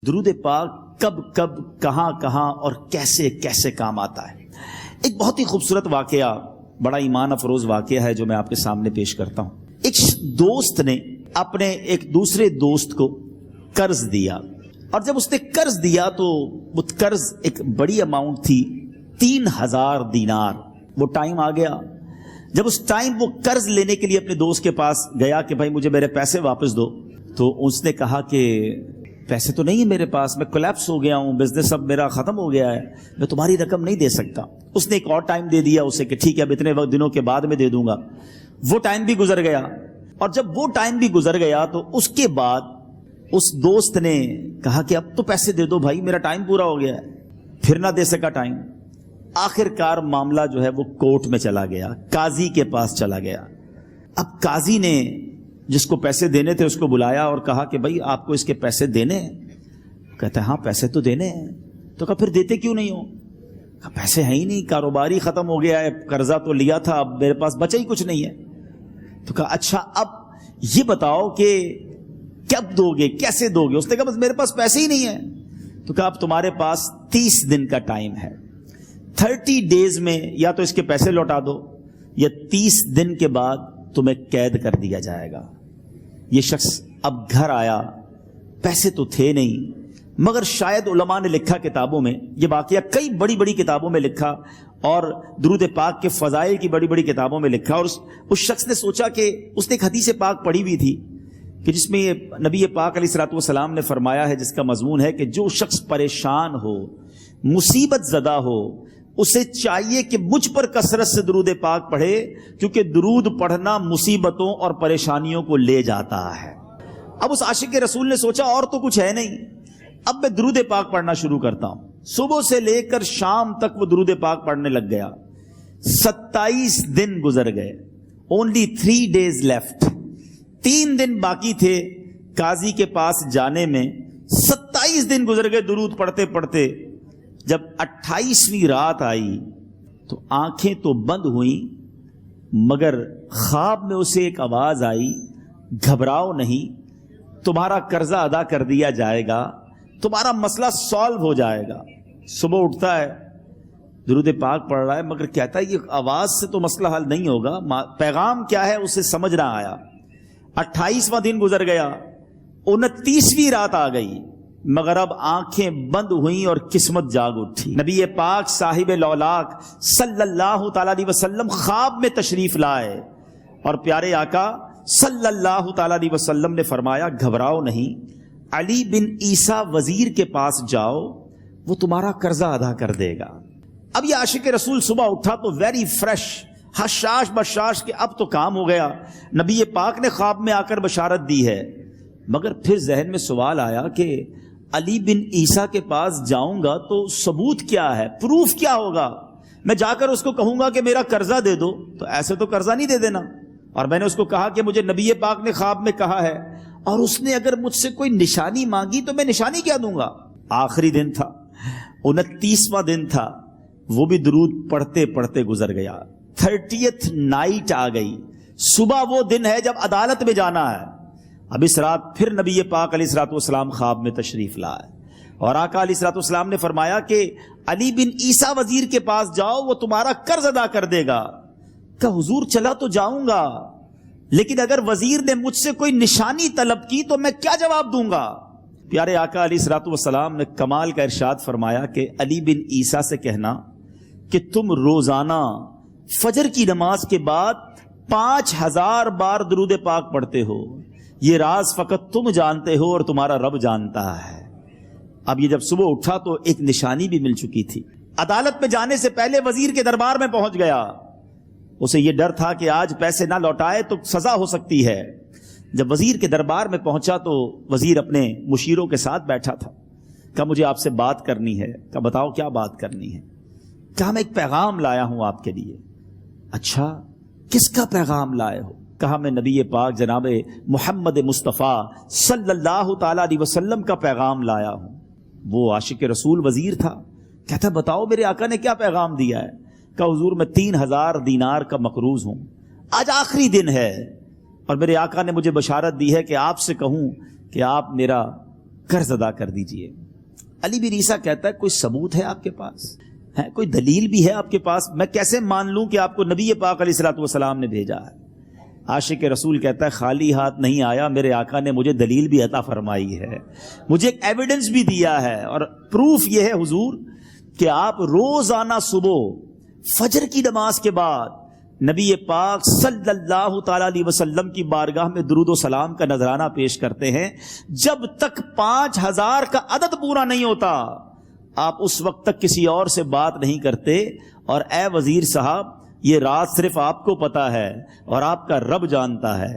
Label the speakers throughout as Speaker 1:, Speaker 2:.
Speaker 1: درود پاک کب کب کہاں کہاں اور کیسے کیسے کام آتا ہے. ایک بہت ہی خوبصورت واقعہ، بڑا ایمان افروز واقعہ ہے جو میں آپ کے سامنے پیش کرتا ہوں. ایک دوست نے اپنے ایک دوسرے دوست کو قرض دیا، اور جب اس نے قرض دیا تو وہ قرض ایک بڑی اماؤنٹ تھی، 3000 دینار. وہ ٹائم آ گیا جب اس ٹائم وہ قرض لینے کے لیے اپنے دوست کے پاس گیا کہ بھائی مجھے میرے پیسے واپس دو. تو اس نے کہا کہ پیسے تو نہیں ہے میرے پاس، میں کولیپس ہو گیا ہوں، بزنس اب میرا ختم ہو گیا ہے، میں تمہاری رقم نہیں دے سکتا. اس نے ایک اور ٹائم دے دیا اسے کہ ٹھیک ہے اب اتنے دنوں کے بعد میں دے دوں گا. وہ ٹائم بھی گزر گیا، اور جب وہ ٹائم بھی گزر گیا تو اس کے بعد اس دوست نے کہا کہ اب تو پیسے دے دو بھائی، میرا ٹائم پورا ہو گیا ہے. پھر نہ دے سکا ٹائم. آخر کار معاملہ جو ہے وہ کورٹ میں چلا گیا، قاضی کے پاس چلا گیا. اب قاضی نے جس کو پیسے دینے تھے اس کو بلایا اور کہا کہ بھائی آپ کو اس کے پیسے دینے ہیں؟ کہتا ہے ہاں پیسے تو دینے ہیں. تو کہا پھر دیتے کیوں نہیں ہو؟ کہا پیسے ہیں ہی نہیں، کاروبار ہی ختم ہو گیا ہے، قرضہ تو لیا تھا، اب میرے پاس بچا ہی کچھ نہیں ہے. تو کہا اچھا اب یہ بتاؤ کہ کب دو گے، کیسے دو گے؟ اس نے کہا بس میرے پاس پیسے ہی نہیں ہیں. تو کہا اب تمہارے پاس 30 دن کا ٹائم ہے، 30 ڈیز میں یا تو اس کے پیسے لوٹا دو یا 30 دن کے بعد تمہیں قید کر دیا جائے گا. یہ شخص اب گھر آیا، پیسے تو تھے نہیں، مگر شاید علماء نے لکھا کتابوں میں، یہ واقعہ کئی بڑی بڑی کتابوں میں لکھا اور درود پاک کے فضائل کی بڑی بڑی کتابوں میں لکھا. اور اس شخص نے سوچا کہ اس نے ایک حدیث پاک پڑھی ہوئی تھی کہ جس میں نبی پاک علیہ الصلوۃ والسلام نے فرمایا ہے، جس کا مضمون ہے کہ جو شخص پریشان ہو، مصیبت زدہ ہو، اسے چاہیے کہ مجھ پر کثرت سے درود پاک پڑھے، کیونکہ درود پڑھنا مصیبتوں اور پریشانیوں کو لے جاتا ہے. اب اس عاشق رسول نے سوچا اور تو کچھ ہے نہیں، اب میں درود پاک پڑھنا شروع کرتا ہوں. صبح سے لے کر شام تک وہ درود پاک پڑھنے لگ گیا. 27 دن گزر گئے، only 3 days left. 3 دن باقی تھے قاضی کے پاس جانے میں. 27 دن گزر گئے درود پڑھتے پڑھتے. جب 28ویں رات آئی تو آنکھیں تو بند ہوئیں، مگر خواب میں اسے ایک آواز آئی، گھبراؤ نہیں، تمہارا قرضہ ادا کر دیا جائے گا، تمہارا مسئلہ سالو ہو جائے گا. صبح اٹھتا ہے، درود پاک پڑھ رہا ہے، مگر کہتا ہے یہ آواز سے تو مسئلہ حل نہیں ہوگا، پیغام کیا ہے اسے سمجھ نہ آیا. 28واں دن گزر گیا، 29ویں رات آ گئی، مگر اب آنکھیں بند ہوئیں اور قسمت جاگ اٹھی. نبی پاک صاحب لولاک صلی اللہ تعالی علیہ وسلم خواب میں تشریف لائے اور پیارے آقا صلی اللہ تعالی علیہ وسلم نے فرمایا گھبراؤ نہیں، علی بن عیسیٰ وزیر کے پاس جاؤ، وہ تمہارا قرضہ ادا کر دے گا. اب یہ عاشق رسول صبح اٹھا تو ویری فریش، حشاش بشاش کہ اب تو کام ہو گیا، نبی پاک نے خواب میں آ کر بشارت دی ہے. مگر پھر ذہن میں سوال آیا کہ علی بن عیسیٰ کے پاس جاؤں گا تو ثبوت کیا ہے، پروف کیا ہوگا؟ میں جا کر اس کو کہوں گا کہ میرا قرضہ دے دو تو ایسے تو قرضہ نہیں دے دینا. اور میں نے اس کو کہا کہ مجھے نبی پاک نے خواب میں کہا ہے، اور اس نے اگر مجھ سے کوئی نشانی مانگی تو میں نشانی کیا دوں گا؟ آخری دن تھا، 29واں دن تھا، وہ بھی درود پڑھتے پڑھتے گزر گیا. 30th نائٹ آ گئی، صبح وہ دن ہے جب عدالت میں جانا ہے. اب اس رات پھر نبی پاک علیہ الصلوۃ والسلام خواب میں تشریف لائے اور آقا علیہ الصلوۃ والسلام نے فرمایا کہ علی بن عیسیٰ وزیر کے پاس جاؤ، وہ تمہارا قرض ادا کر دے گا. کہ حضور چلا تو جاؤں گا، لیکن اگر وزیر نے مجھ سے کوئی نشانی طلب کی تو میں کیا جواب دوں گا؟ پیارے آقا علیہ الصلوۃ والسلام نے کمال کا ارشاد فرمایا کہ علی بن عیسیٰ سے کہنا کہ تم روزانہ فجر کی نماز کے بعد 5000 بار درود پاک پڑھتے ہو، یہ راز فقط تم جانتے ہو اور تمہارا رب جانتا ہے. اب یہ جب صبح اٹھا تو ایک نشانی بھی مل چکی تھی. عدالت میں جانے سے پہلے وزیر کے دربار میں پہنچ گیا. اسے یہ ڈر تھا کہ آج پیسے نہ لوٹائے تو سزا ہو سکتی ہے. جب وزیر کے دربار میں پہنچا تو وزیر اپنے مشیروں کے ساتھ بیٹھا تھا. کہا مجھے آپ سے بات کرنی ہے. کہا بتاؤ کیا بات کرنی ہے؟ کہا میں ایک پیغام لایا ہوں آپ کے لیے. اچھا کس کا پیغام لائے ہو؟ کہا میں نبی پاک جناب محمد مصطفیٰ صلی اللہ تعالی علیہ وسلم کا پیغام لایا ہوں. وہ عاشق رسول وزیر تھا. کہتا بتاؤ میرے آقا نے کیا پیغام دیا ہے؟ کہا حضور میں 3000 دینار کا مقروض ہوں، آج آخری دن ہے اور میرے آقا نے مجھے بشارت دی ہے کہ آپ سے کہوں کہ آپ میرا قرض ادا کر دیجئے۔ علی بن عیسیٰ کہتا ہے کوئی ثبوت ہے آپ کے پاس؟ ہے کوئی دلیل بھی ہے آپ کے پاس؟ میں کیسے مان لوں کہ آپ کو نبی پاک علیہ الصلوۃ والسلام نے بھیجا ہے؟ عاشق رسول کہتا ہے خالی ہاتھ نہیں آیا، میرے آقا نے مجھے دلیل بھی عطا فرمائی ہے، مجھے ایک ایویڈنس بھی دیا ہے، اور پروف یہ ہے حضور کہ آپ روزانہ صبح فجر کی نماز کے بعد نبی پاک صلی اللہ تعالی علیہ وسلم کی بارگاہ میں درود و سلام کا نذرانہ پیش کرتے ہیں۔ جب تک 5000 کا عدد پورا نہیں ہوتا آپ اس وقت تک کسی اور سے بات نہیں کرتے۔ اور اے وزیر صاحب، یہ رات صرف آپ کو پتا ہے اور آپ کا رب جانتا ہے۔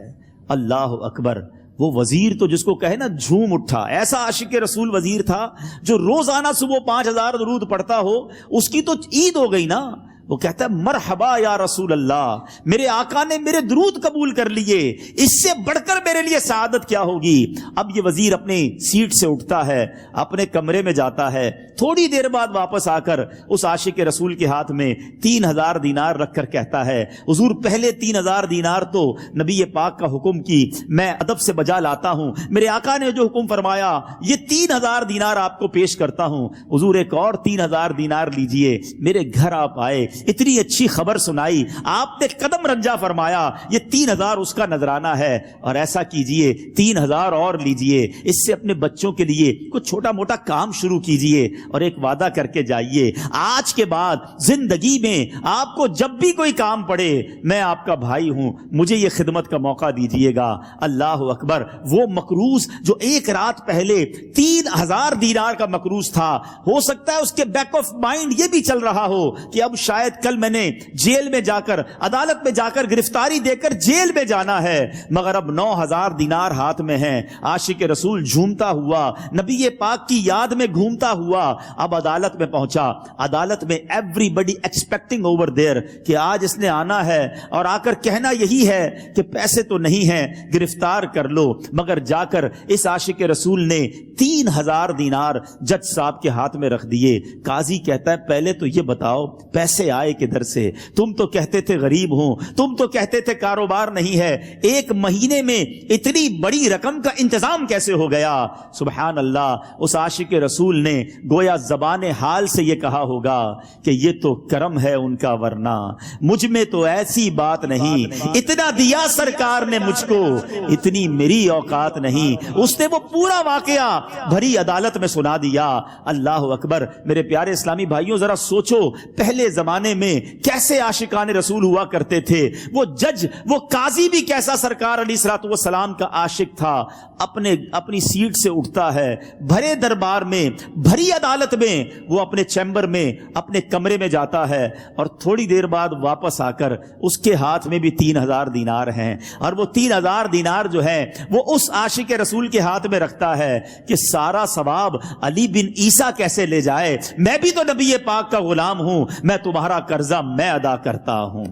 Speaker 1: اللہ اکبر۔ وہ وزیر تو جس کو کہے نا جھوم اٹھا، ایسا عاشق رسول وزیر تھا جو روزانہ صبح 5000 درود پڑھتا ہو، اس کی تو عید ہو گئی نا۔ وہ کہتا ہے مرحبا یا رسول اللہ، میرے آقا نے میرے درود قبول کر لیے، اس سے بڑھ کر میرے لیے سعادت کیا ہوگی۔ اب یہ وزیر اپنے سیٹ سے اٹھتا ہے، اپنے کمرے میں جاتا ہے، تھوڑی دیر بعد واپس آ کر اس عاشق رسول کے ہاتھ میں 3000 دینار رکھ کر کہتا ہے حضور پہلے 3000 دینار تو نبی پاک کا حکم کی میں ادب سے بجا لاتا ہوں، میرے آقا نے جو حکم فرمایا یہ 3000 دینار آپ کو پیش کرتا ہوں، حضور ایک اور 3000 دینار لیجئے۔ میرے گھر آپ آئے، اتنی اچھی خبر سنائی، آپ نے قدم رنجا فرمایا، یہ 3000 اس کا نذرانہ ہے، اور ایسا کیجئے 3000 اور لیجئے، اس سے اپنے بچوں کے لیے کچھ چھوٹا موٹا کام شروع کیجئے، اور ایک وعدہ کر کے جائیے آج کے بعد زندگی میں آپ کو جب بھی کوئی کام پڑے میں آپ کا بھائی ہوں، مجھے یہ خدمت کا موقع دیجئے گا۔ اللہ اکبر۔ وہ مقروض جو ایک رات پہلے 3000 دینار کا مقروض تھا، ہو سکتا ہے اس کے بیک آف مائنڈ یہ بھی چل رہا ہو کہ اب شاید کل میں نے جیل میں جا کر عدالت میں جا کر گرفتاری دے کر جیل میں جانا ہے، مگر اب 9000 دینار ہاتھ میں ہیں۔ عاشق رسول جھومتا ہوا نبی پاک کی یاد میں گھومتا ہوا اب عدالت میں پہنچا۔ عدالت میں everybody expecting over there کہ آج اس نے آنا ہے اور آ کر کہنا یہی ہے کہ پیسے تو نہیں ہیں، گرفتار کر لو، مگر جا کر اس عاشق رسول نے 3000 دینار جج صاحب کے ہاتھ میں رکھ دیے۔ قاضی کہتا ہے پہلے تو یہ بتاؤ پیسے آئے کدھر سے؟ تم تو کہتے تھے غریب ہوں، تم تو کہتے تھے کاروبار نہیں ہے، ایک مہینے میں اتنی بڑی رقم کا انتظام کیسے ہو گیا؟ سبحان اللہ۔ اس عاشق رسول نے گویا زبان حال سے یہ کہا ہوگا کہ یہ تو کرم ہے ان کا، ورنہ مجھ میں تو ایسی بات نہیں، اتنا دیا سرکار نے مجھ کو، اتنی میری اوقات نہیں۔ اس نے وہ پورا واقعہ بھری عدالت میں سنا دیا۔ اللہ اکبر۔ میرے پیارے اسلامی بھائیوں ذرا سوچو پہلے زمانے میں کیسے عاشقان رسول ہوا کرتے تھے۔ وہ جج، وہ قاضی بھی کیسا سرکار علیہ الصلوۃ والسلام کا عاشق تھا۔ اپنی سیٹ سے اٹھتا ہے، بھرے دربار میں، بھری عدالت میں، وہ اپنے چیمبر میں، اپنے کمرے میں جاتا ہے، اور تھوڑی دیر بعد واپس آ کر اس کے ہاتھ میں بھی 3000 دینار ہیں، اور وہ 3000 دینار جو ہے وہ اس عاشق رسول کے ہاتھ میں رکھتا ہے کہ سارا ثواب علی بن عیسیٰ کیسے لے جائے، میں بھی تو نبی پاک کا غلام ہوں، میں تمہارا قرضہ میں ادا کرتا ہوں۔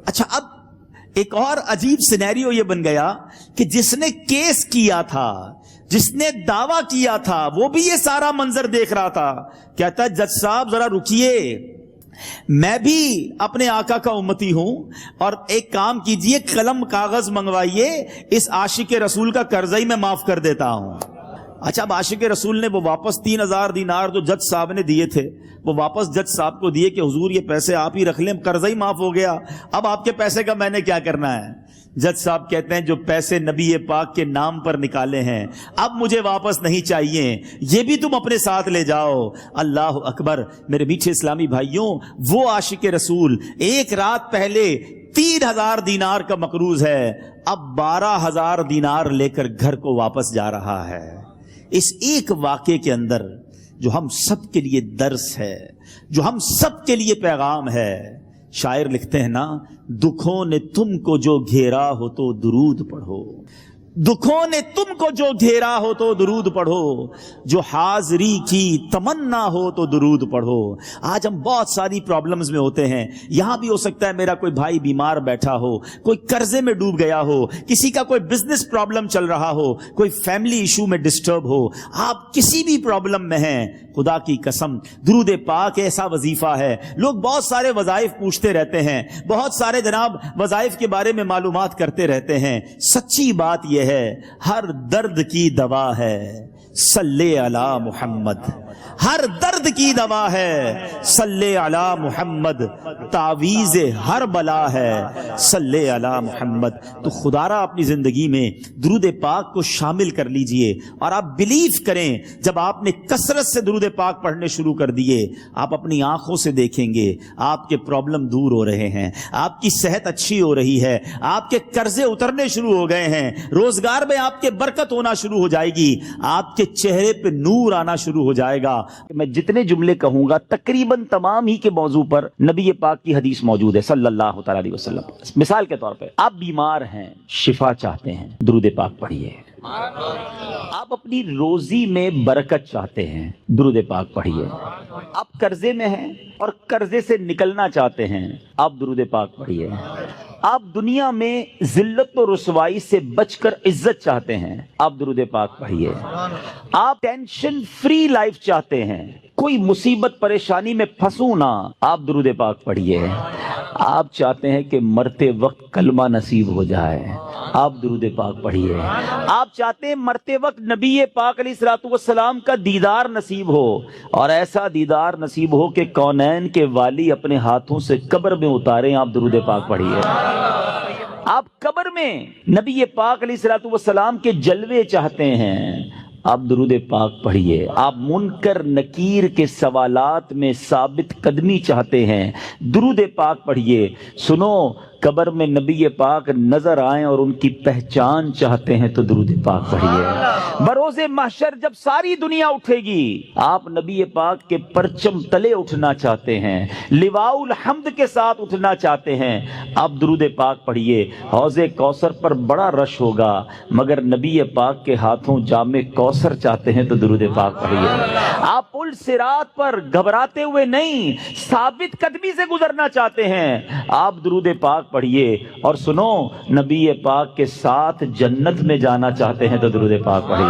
Speaker 1: اچھا، اب ایک اور عجیب سینیریو یہ بن گیا کہ جس نے کیس کیا تھا، جس نے دعویٰ کیا تھا، وہ بھی یہ سارا منظر دیکھ رہا تھا۔ کہتا ہے جج صاحب ذرا رکیے، میں بھی اپنے آقا کا امتی ہوں، اور ایک کام کیجئے، قلم کاغذ منگوائیے، اس عاشق رسول کا قرضہ ہی میں معاف کر دیتا ہوں۔ اچھا، اب عاشق رسول نے وہ واپس 3000 دینار جو جج صاحب نے دیے تھے وہ واپس جج صاحب کو دیے کہ حضور یہ پیسے آپ ہی رکھ لیں، قرضہ ہی معاف ہو گیا، اب آپ کے پیسے کا میں نے کیا کرنا ہے؟ جج صاحب کہتے ہیں جو پیسے نبی پاک کے نام پر نکالے ہیں اب مجھے واپس نہیں چاہیے، یہ بھی تم اپنے ساتھ لے جاؤ۔ اللہ اکبر۔ میرے میٹھے اسلامی بھائیوں، وہ عاشق رسول ایک رات پہلے 3000 دینار کا مقروض ہے، اب 12000 دینار لے کر گھر کو واپس جا رہا ہے۔ اس ایک واقعے کے اندر جو ہم سب کے لیے درس ہے، جو ہم سب کے لیے پیغام ہے، شاعر لکھتے ہیں نا، دکھوں نے تم کو جو گھیرا ہو تو درود پڑھو، دکھوں نے تم کو جو گھیرا ہو تو درود پڑھو، جو حاضری کی تمنا ہو تو درود پڑھو۔ آج ہم بہت ساری پرابلمز میں ہوتے ہیں، یہاں بھی ہو سکتا ہے میرا کوئی بھائی بیمار بیٹھا ہو، کوئی قرضے میں ڈوب گیا ہو، کسی کا کوئی بزنس پرابلم چل رہا ہو، کوئی فیملی ایشو میں ڈسٹرب ہو، آپ کسی بھی پرابلم میں ہیں، خدا کی قسم درود پاک ایسا وظیفہ ہے۔ لوگ بہت سارے وظائف پوچھتے رہتے ہیں، بہت سارے جناب وظائف کے بارے میں معلومات کرتے رہتے ہیں، سچی بات یہ ہے ہر درد کی دوا ہے، صلی علی محمد. ہر درد کی دوا ہے صلی علی محمد. تعویذ ہر بلا ہے صلی علی محمد. تو خدا را اپنی زندگی میں درود پاک کو شامل کر لیجئے، اور آپ بلیو کریں جب آپ نے کثرت سے درود پاک پڑھنے شروع کر دیے، آپ اپنی آنکھوں سے دیکھیں گے آپ کے پرابلم دور ہو رہے ہیں، آپ کی صحت اچھی ہو رہی ہے، آپ کے قرضے اترنے شروع ہو گئے ہیں، روزگار میں آپ کے برکت ہونا شروع ہو جائے گی، آپ کے چہرے پہ نور آنا شروع ہو جائے گا. میں جتنے جملے کہوں گا تقریباً تمام ہی کے موضوع پر نبی پاک کی حدیث موجود ہے صلی اللہ تعالی علیہ وسلم. مثال کے طور پہ آپ بیمار ہیں، شفا چاہتے ہیں، درود پاک پڑھیے. آپ اپنی روزی میں برکت چاہتے ہیں، درود پاک پڑھیے. آپ قرضے میں ہیں اور قرضے سے نکلنا چاہتے ہیں، آپ درود پاک پڑھیے. آپ دنیا میں ذلت و رسوائی سے بچ کر عزت چاہتے ہیں، آپ درود پاک پڑھیے. آپ ٹینشن فری لائف چاہتے ہیں، کوئی مصیبت پریشانی میں پھنسوں نہ، آپ درود پاک پڑھیے. آپ چاہتے ہیں کہ مرتے وقت کلمہ نصیب ہو جائے، آپ درود پاک پڑھیے. آپ چاہتے ہیں مرتے وقت نبی پاک علیہ الصلوۃ والسلام کا دیدار نصیب ہو، اور ایسا دیدار نصیب ہو کہ کونین کے والی اپنے ہاتھوں سے قبر میں اتاریں، آپ درود پاک پڑھیے. آپ قبر میں نبی پاک علیہ الصلوۃ والسلام کے جلوے چاہتے ہیں، آپ درود پاک پڑھیے. آپ منکر نکیر کے سوالات میں ثابت قدمی چاہتے ہیں، درود پاک پڑھیے. سنو، قبر میں نبی پاک نظر آئیں اور ان کی پہچان چاہتے ہیں تو درود پاک پڑھیے. بروز محشر جب ساری دنیا اٹھے گی، آپ نبی پاک کے پرچم تلے اٹھنا چاہتے ہیں، لواء الحمد کے ساتھ اٹھنا چاہتے ہیں، آپ درود پاک پڑھیے. حوض کوثر پر بڑا رش ہوگا، مگر نبی پاک کے ہاتھوں جام کوثر چاہتے ہیں تو درود پاک پڑھیے. آپ پل صراط پر گھبراتے ہوئے نہیں، ثابت قدمی سے گزرنا چاہتے ہیں، آپ درود پاک پڑھیے. اور سنو، نبی پاک کے ساتھ جنت میں جانا چاہتے ہیں تو درود پاک پڑھیے.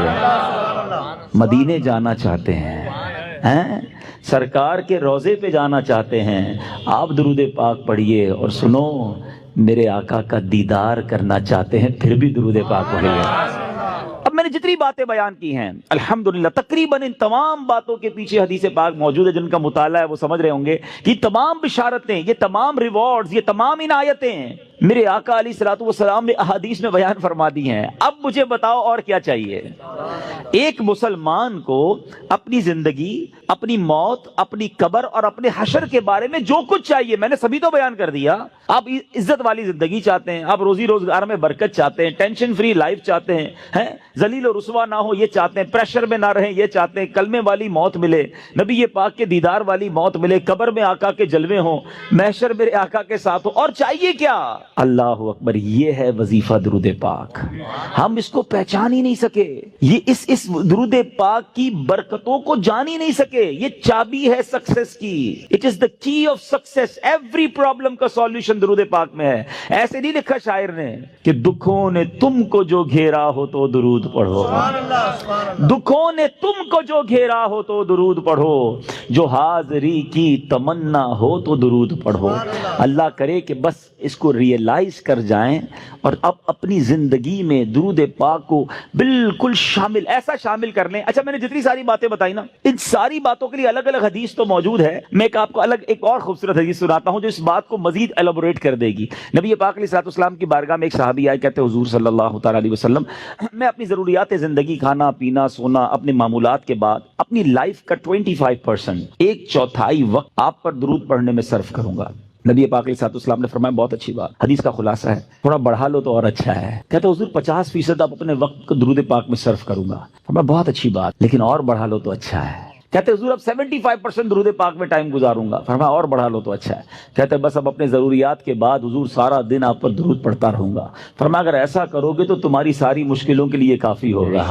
Speaker 1: مدینے جانا چاہتے ہیں، سرکار کے روضے پہ جانا چاہتے ہیں، آپ درود پاک پڑھیے. اور سنو، میرے آقا کا دیدار کرنا چاہتے ہیں، پھر بھی درود پاک پڑھیے. اب میں نے جتنی باتیں بیان کی ہیں الحمدللہ تقریباً ان تمام باتوں کے پیچھے حدیث پاک موجود ہے. جن کا مطالعہ ہے وہ سمجھ رہے ہوں گے کہ یہ تمام بشارتیں، یہ تمام ریوارڈز، یہ تمام عنایتیں میرے آقا علیہ الصلوۃ والسلام نے احادیث میں بیان فرما دی ہیں. اب مجھے بتاؤ اور کیا چاہیے؟ ایک مسلمان کو اپنی زندگی، اپنی موت، اپنی قبر اور اپنے حشر کے بارے میں جو کچھ چاہیے میں نے سبھی تو بیان کر دیا. آپ عزت والی زندگی چاہتے ہیں، آپ روزی روزگار میں برکت چاہتے ہیں، ٹینشن فری لائف چاہتے ہیں، ذلیل و رسوا نہ ہو یہ چاہتے ہیں، پریشر میں نہ رہیں یہ چاہتے ہیں، کلمے والی موت ملے، نبی پاک کے دیدار والی موت ملے، قبر میں آقا کے جلوے ہوں، محشر میرے آقا کے ساتھ ہو، اور چاہیے کیا؟ اللہ اکبر. یہ ہے وظیفہ درود پاک. ہم اس کو پہچان ہی نہیں سکے، یہ اس درود پاک کی برکتوں کو جان ہی نہیں سکے. یہ چابی ہے سکسیس کی. اٹ از دا کی آف سکسیس. ایوری پرابلم کا سولوشن درود پاک میں ہے. ایسے نہیں لکھا شاعر نے کہ دکھوں نے تم کو جو گھیرا ہو تو درود پڑھو، دکھوں نے تم کو جو گھیرا ہو تو درود پڑھو، جو حاضری کی تمنا ہو تو درود پڑھو. اللہ کرے کہ بس اس کو ریئلائز کر جائیں اور اب اپنی زندگی میں درود پاک کو بالکل ایسا شامل کر لیں. اچھا، میں نے جتنی ساری باتیں بتائی نا، ان ساری باتوں کے لیے الگ الگ حدیث تو موجود ہے. میں آپ کو ایک اور خوبصورت حدیث سناتا ہوں جو اس بات کو مزید ایلابوریٹ کر دے گی. نبی پاک علیہ الصلوۃ والسلام کی بارگاہ میں ایک صحابی آئے، کہتے حضور صلی اللہ تعالی علیہ وسلم، میں اپنی ضروریات زندگی، کھانا پینا سونا، اپنے معمولات کے بعد اپنی لائف کا 25%، ایک چوتھائی وقت آپ پر درود پڑھنے میں صرف کروں گا. نبی پاک علیہ الصلوۃ والسلام نے فرمایا بہت اچھی بات. حدیث کا خلاصہ ہے، تھوڑا بڑھا لو تو اور اچھا ہے. کہتے حضور 50% آپ اپنے وقت کو درود پاک میں صرف کروں گا. فرمایا بہت اچھی بات، لیکن اور بڑھا لو تو اچھا ہے. کہتے حضور اب 75% درود پاک میں ٹائم گزاروں گا. فرمایا اور بڑھا لو تو اچھا ہے. کہتے بس اب اپنے ضروریات کے بعد حضور سارا دن آپ پر درود پڑھتا رہوں گا. فرمایا اگر ایسا کرو گے تو تمہاری ساری مشکلوں کے لیے کافی ہوگا،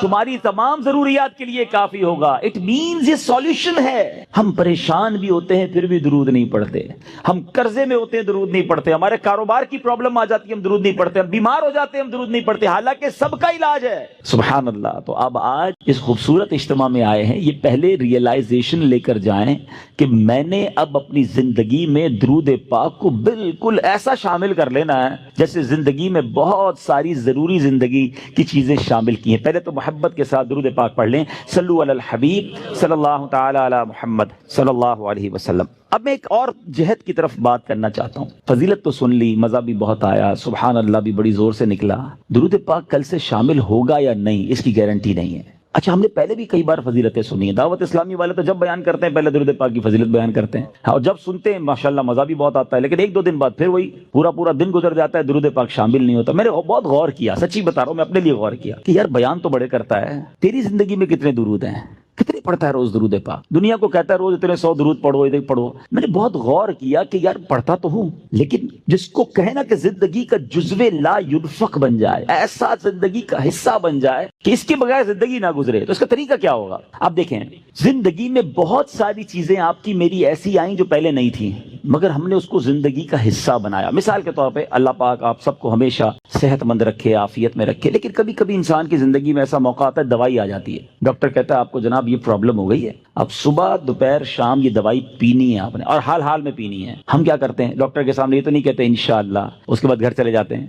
Speaker 1: تمہاری تمام ضروریات کے لیے کافی ہوگا. اٹ مینز یہ سولوشن ہے. ہم پریشان بھی ہوتے ہیں پھر بھی درود نہیں پڑھتے، ہم قرضے میں ہوتے ہیں درود نہیں پڑھتے، ہمارے کاروبار کی پرابلم آ جاتی ہے ہم درود نہیں پڑھتے، ہم بیمار ہو جاتے ہیں ہم درود نہیں پڑھتے، حالانکہ سب کا علاج ہے. سبحان اللہ. تو اب آج اس خوبصورت اجتماع میں آئے ہیں، یہ پہلے پہلے ریئلائزیشن لے کر جائیں کہ میں نے اب اپنی زندگی میں درود پاک کو بالکل ایسا شامل کر لینا ہے جیسے زندگی میں بہت ساری ضروری زندگی کی چیزیں شامل کی ہیں. پہلے تو محبت کے ساتھ درود پاک پڑھ لیں. صلو علی الحبیب صلی اللہ تعالی علی محمد صلی اللہ علیہ وسلم. اب میں ایک اور جہت کی طرف بات کرنا چاہتا ہوں. فضیلت تو سن لی, مزہ بھی بہت آیا, سبحان اللہ بھی بڑی زور سے نکلا. درود پاک کل سے شامل ہوگا یا نہیں اس کی گارنٹی نہیں ہے. اچھا, ہم نے پہلے بھی کئی بار فضیلتیں سنی ہیں. دعوت اسلامی والے تو جب بیان کرتے ہیں پہلے درود پاک کی فضیلت بیان کرتے ہیں, اور جب سنتے ہیں ماشاءاللہ مزہ بھی بہت آتا ہے, لیکن ایک دو دن بعد پھر وہی پورا دن گزر جاتا ہے, درود پاک شامل نہیں ہوتا. میں نے بہت غور کیا, سچی بتا رہا ہوں, میں اپنے لیے غور کیا کہ یار بیان تو بڑے کرتا ہے, تیری زندگی میں کتنے درود ہیں, کتنے پڑھتا ہے روز درود پاک. دنیا کو کہتا ہے روز اتنے 100 درود پڑھو, اتنے پڑھو. میں نے بہت غور کیا کہ یار پڑھتا تو ہوں, لیکن جس کو کہنا کہ زندگی کا جزو لا ينفق بن جائے, ایسا زندگی کا حصہ بن جائے کہ اس کے بغیر زندگی نہ گزرے, تو اس کا طریقہ کیا ہوگا؟ اب دیکھیں, زندگی میں بہت ساری چیزیں آپ کی میری ایسی آئیں جو پہلے نہیں تھیں, مگر ہم نے اس کو زندگی کا حصہ بنایا. مثال کے طور پہ اللہ پاک آپ سب کو ہمیشہ صحت مند رکھے, عافیت میں رکھے, لیکن کبھی کبھی انسان کی زندگی میں ایسا موقع آتا ہے دوائی آ جاتی ہے. ڈاکٹر کہتا ہے آپ کو جناب یہ پرابلم ہو گئی ہے, اب صبح دوپہر شام یہ دوائی پینی ہے آپ نے, اور حال میں پینی ہے. ہم کیا کرتے ہیں, ڈاکٹر کے سامنے یہ تو نہیں کہتے انشاءاللہ, اس کے بعد گھر چلے جاتے ہیں.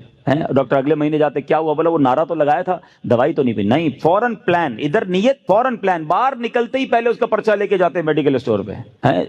Speaker 1: ڈاکٹر اگلے مہینے جاتے, کیا ہوا, بولا وہ نعرہ تو لگایا تھا, دوائی تو نہیں پی. نہیں, فوراً پلان, ادھر نیت, فوراً پلان, باہر نکلتے ہی پہلے اس کا پرچہ لے کے جاتے ہیں میڈیکل اسٹور پہ,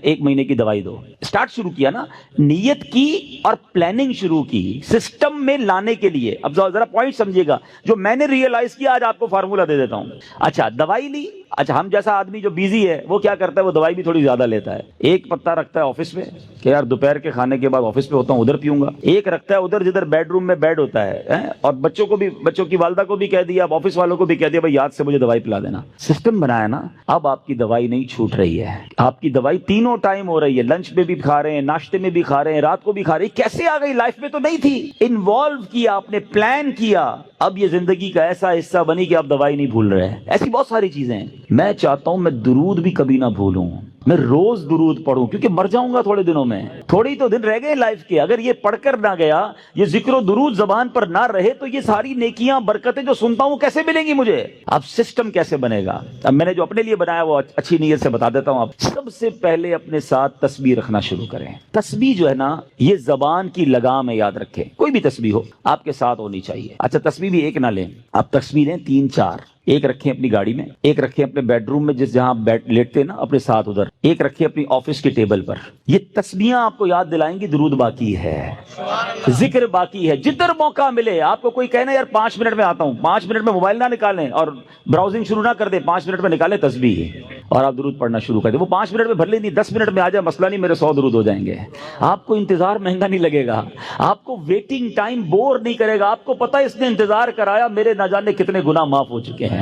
Speaker 1: 1 مہینے کی دوائی دو. اسٹارٹ شروع کیا نا, نیت کی اور پلاننگ شروع کی سسٹم میں لانے کے لیے. اب ذرا پوائنٹ سمجھیے گا, جو میں نے ریئلائز کیا آج آپ کو فارمولا دے دیتا ہوں. اچھا, دوائی لی. اچھا, ہم جیسا آدمی جو بیزی ہے وہ کیا کرتا ہے, وہ دوائی بھی تھوڑی زیادہ لیتا ہے. ایک پتا رکھتا ہے آفس میں کہ یار دوپہر کے کھانے کے بعد آفس پہ ہوتا ہوں ادھر پیوں گا. ایک رکھتا ہے ادھر جدھر بیڈ روم میں بیڈ ہوتا ہے, اور بچوں کی والدہ کو بھی کہہ دیا, اب آفس والوں کو بھی کہہ دیا بھائی یاد سے مجھے دوائی پلا دینا. سسٹم بنایا نا. اب آپ کی دوائی نہیں چھوٹ رہی ہے, آپ کی دوائی تینوں ٹائم ہو رہی ہے. لنچ میں بھی کھا رہے ہیں, ناشتے میں بھی کھا رہے ہیں, رات کو بھی کھا رہے ہیں. کیسے آ گئی, لائف میں تو نہیں تھی. انوالو کیا آپ نے, پلان کیا, اب یہ زندگی کا ایسا حصہ بنی کہ آپ دوائی نہیں بھول رہے. ایسی بہت ساری چیزیں ہیں. میں چاہتا ہوں میں درود بھی کبھی نہ بھولوں, میں روز درود پڑھوں, کیونکہ مر جاؤں گا تھوڑے دنوں میں, تھوڑی تو دن رہ گئے لائف کے. اگر یہ پڑھ کر نہ گیا, یہ ذکر و درود زبان پر نہ رہے, تو یہ ساری نیکیاں برکتیں جو سنتا ہوں کیسے ملیں گی مجھے؟ اب سسٹم کیسے بنے گا؟ اب میں نے جو اپنے لیے بنایا وہ اچھی نیت سے بتا دیتا ہوں. آپ سب سے پہلے اپنے ساتھ تسبیح رکھنا شروع کریں. تسبیح جو ہے نا, یہ زبان کی لگام ہے, یاد رکھیں. کوئی بھی تسبیح ہو آپ کے ساتھ ہونی چاہیے. اچھا, تسبیح بھی ایک نہ لیں, آپ تسبیح لیں 3-4. ایک رکھیں اپنی گاڑی میں, ایک رکھیں اپنے بیڈ روم میں جہاں لیٹتے نا اپنے ساتھ ادھر, ایک رکھیں اپنی آفس کی ٹیبل پر. یہ تسبیحاں آپ کو یاد دلائیں گی درود باقی ہے, ذکر باقی ہے. جدھر موقع ملے آپ کو کوئی کہنا یار 5 منٹ میں آتا ہوں, 5 منٹ میں موبائل نہ نکالیں اور براؤزنگ شروع نہ کر دیں, 5 منٹ میں نکالیں تسبیح اور آپ درود پڑھنا شروع کر دیں. وہ 5 منٹ میں بھر لیں, نہیں 10 منٹ میں آ جائے, مسئلہ نہیں, میرے 100 درود ہو جائیں گے. آپ کو انتظار مہنگا نہیں لگے گا, آپ کو ویٹنگ ٹائم بور نہیں کرے گا. آپ کو پتہ اس نے انتظار کرایا, میرے نہ جانے کتنے گناہ معاف ہو چکے ہیں.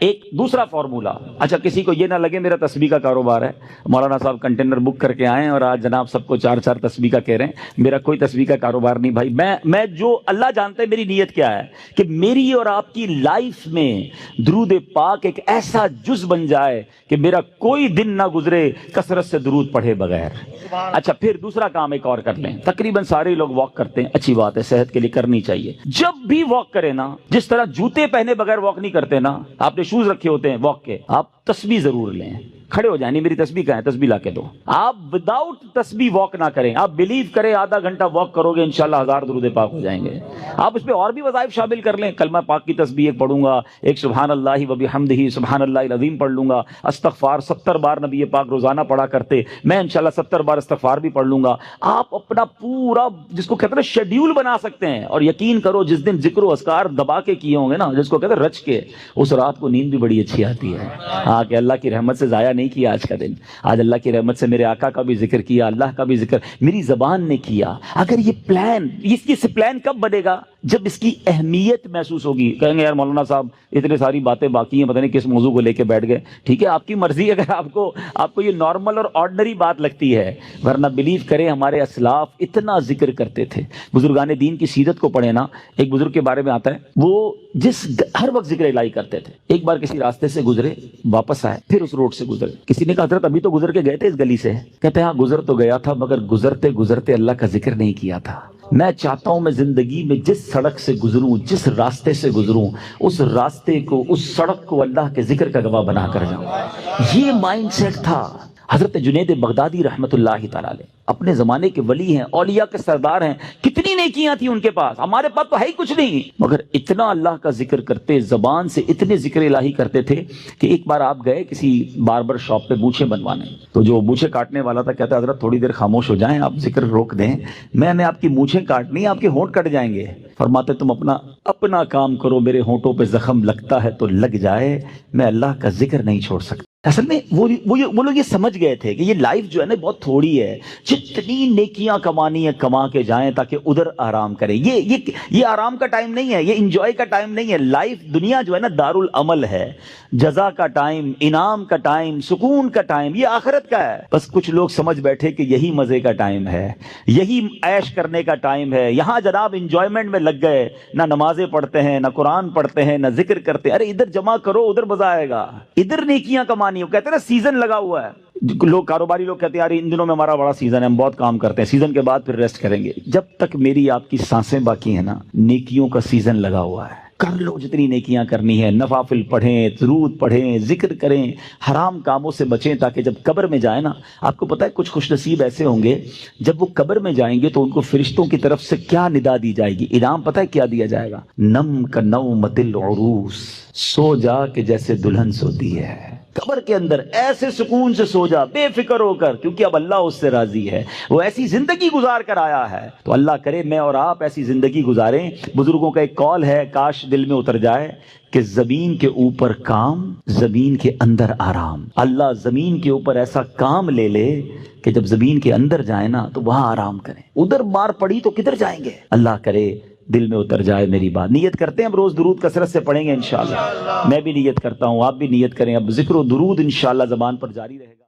Speaker 1: ایک دوسرا فارمولا. اچھا, کسی کو یہ نہ لگے میرا تسبیح کا کاروبار ہے, مولانا صاحب کنٹینر بک کر کے آئے اور آج جناب سب کو 4 تسبیح کا کہہ رہے ہیں. میرا کوئی تسبیح کا کاروبار نہیں بھائی. میں جو اللہ جانتا ہے میری نیت کیا ہے, کہ میری اور آپ کی لائف میں درود پاک ایک ایسا جز بن جائے کہ میرا کوئی دن نہ گزرے کثرت سے درود پڑھے بغیر. اچھا, پھر دوسرا کام ایک اور کر لیں. تقریباً سارے لوگ واک کرتے ہیں, اچھی بات ہے, صحت کے لیے کرنی چاہیے. جب بھی واک کریں نا, جس طرح جوتے پہنے بغیر واک نہیں کرتے نا, آپ نے شوز رکھے ہوتے ہیں واک کے, آپ تسبیح ضرور لیں. کھڑے ہو جائیں, نہیں میری تسبیح کہاں ہے, تسبیح لا کے دو. آپ وداؤٹ تسبیح واک نہ کریں. آپ بلیو کریں آدھا گھنٹہ واک کرو گے انشاءاللہ 1000 درود پاک ہو جائیں گے. آپ اس میں اور بھی وظائف شامل کر لیں. کلمہ پاک کی تسبیح ایک پڑھوں گا, ایک سبحان اللہ و بحمدہ سبحان اللہ العظیم پڑھ لوں گا. استغفار 70 بار نبی پاک روزانہ پڑھا کرتے, میں انشاءاللہ 70 بار استغفار بھی پڑھ لوں گا. آپ اپنا پورا جس کو کہتے ہیں شیڈیول بنا سکتے ہیں, اور یقین کرو جس دن ذکر و اذکار دبا کے کیے ہوں گے نا, جس کو کہتے ہیں رچ کے, اس رات کو نیند بھی بڑی اچھی آتی ہے. ہاں, کہ اللہ کی رحمت سے ضائع نہیں کیا آج کا دن. آج اللہ کی رحمت سے میرے آقا کا بھی ذکر کیا, اللہ کا بھی ذکر میری زبان نے کیا. اگر یہ پلان, اس پلان کب بنے گا؟ جب اس کی اہمیت محسوس ہوگی. کہیں گے یار مولانا صاحب اتنے ساری باتیں باقی ہیں, پتہ نہیں کس موضوع کو لے کے بیٹھ گئے. ٹھیک ہے, آپ کی مرضی. اگر آپ کو یہ نارمل اور آرڈنری بات لگتی ہے, ورنہ بلیو کریں ہمارے اسلاف اتنا ذکر کرتے تھے. بزرگان دین کی سیرت کو پڑھیں نا, ایک بزرگ کے بارے میں آتا ہے, وہ ہر وقت ذکر الہی کرتے تھے. ایک بار کسی راستے سے گزرے, واپس آئے, پھر اس روڈ سے گزرے. کسی نے کہا حضرت ابھی تو گزر کے گئے تھے اس گلی سے. کہتے ہیں ہاں گزر تو گیا تھا, مگر گزرتے گزرتے اللہ کا ذکر نہیں کیا تھا. میں چاہتا ہوں میں زندگی میں جس سڑک سے گزروں، جس راستے سے گزروں، اس راستے کو، اس سڑک کو اللہ کے ذکر کا گواہ بنا کر جاؤں۔ یہ مائنڈ سیٹ تھا حضرت جنید بغدادی رحمت اللہ تعالی علیہ، اپنے زمانے کے ولی ہیں، اولیاء کے سردار ہیں، کتنی نیکیاں تھیں ان کے پاس، ہمارے پاس تو ہے ہی کچھ نہیں، مگر اتنا اللہ کا ذکر کرتے، زبان سے اتنے ذکر الہی کرتے تھے کہ ایک بار آپ گئے کسی باربر شاپ پہ مونچھیں بنوانے، تو جو مونچھیں کاٹنے والا تھا کہتا حضرت تھوڑی دیر خاموش ہو جائیں، آپ ذکر روک دیں، میں نے آپ کی مونچھیں کاٹنی، آپ کے ہونٹ کٹ جائیں گے۔ فرماتے تم اپنا کام کرو، میرے ہونٹوں پہ زخم لگتا ہے تو لگ جائے، میں اللہ کا ذکر نہیں چھوڑ سکتا۔ اصل میں وہ لوگ یہ سمجھ گئے تھے کہ یہ لائف جو ہے نا بہت تھوڑی ہے، جتنی نیکیاں کمانی ہے کما کے جائیں تاکہ ادھر آرام کریں۔ یہ آرام کا ٹائم نہیں ہے، یہ انجوائے کا ٹائم نہیں ہے۔ لائف دنیا جو ہے نا دارالعمل ہے، جزا کا ٹائم، انعام کا ٹائم، سکون کا ٹائم یہ آخرت کا ہے۔ بس کچھ لوگ سمجھ بیٹھے کہ یہی مزے کا ٹائم ہے، یہی عیش کرنے کا ٹائم ہے، یہاں جناب انجوائمنٹ میں لگ گئے، نہ نمازیں پڑھتے ہیں، نہ قرآن پڑھتے ہیں، نہ ذکر کرتے ہیں۔ ارے ادھر جمع کرو، ادھر مزہ آئے گا، ادھر نیکیاں کمانی۔ وہ کہتے ہیں نا سیزن لگا ہوا ہے، لوگ کاروباری لوگ کہتے ہیں یار ان دنوں میں ہمارا بڑا سیزن ہے، ہم بہت کام کرتے ہیں، سیزن کے بعد پھر ریسٹ کریں گے۔ جب تک میری آپ کی سانسیں باقی ہیں نا، نیکیوں کا سیزن لگا ہوا ہے، کر لو جتنی نیکیاں کرنی ہے، نوافل پڑھیں، درود پڑھیں، ذکر کریں، حرام کاموں سے بچیں، تاکہ جب قبر میں جائیں نا، آپ کو پتہ ہے کچھ خوش نصیب ایسے ہوں گے جب وہ قبر میں جائیں گے تو ان کو فرشتوں کی طرف سے کیا ندا دی جائے گی، انعام پتہ ہے کیا دیا جائے گا؟ نم کا نومۃ العروس، سو جا کہ جیسے دلہن سوتی ہے، قبر کے اندر ایسے سکون سے سو جا بے فکر ہو کر، کیونکہ اب اللہ اس سے راضی ہے، وہ ایسی زندگی گزار کر آیا ہے۔ تو اللہ کرے میں اور آپ ایسی زندگی گزاریں۔ بزرگوں کا ایک قول ہے، کاش دل میں اتر جائے کہ زمین کے اوپر کام، زمین کے اندر آرام۔ اللہ زمین کے اوپر ایسا کام لے لے کہ جب زمین کے اندر جائیں نا تو وہاں آرام کریں، ادھر مار پڑی تو کدھر جائیں گے؟ اللہ کرے دل میں اتر جائے میری بات۔ نیت کرتے ہیں اب روز درود کثرت سے پڑھیں گے انشاءاللہ، میں بھی نیت کرتا ہوں، آپ بھی نیت کریں، اب ذکر و درود انشاءاللہ زبان پر جاری رہے گا۔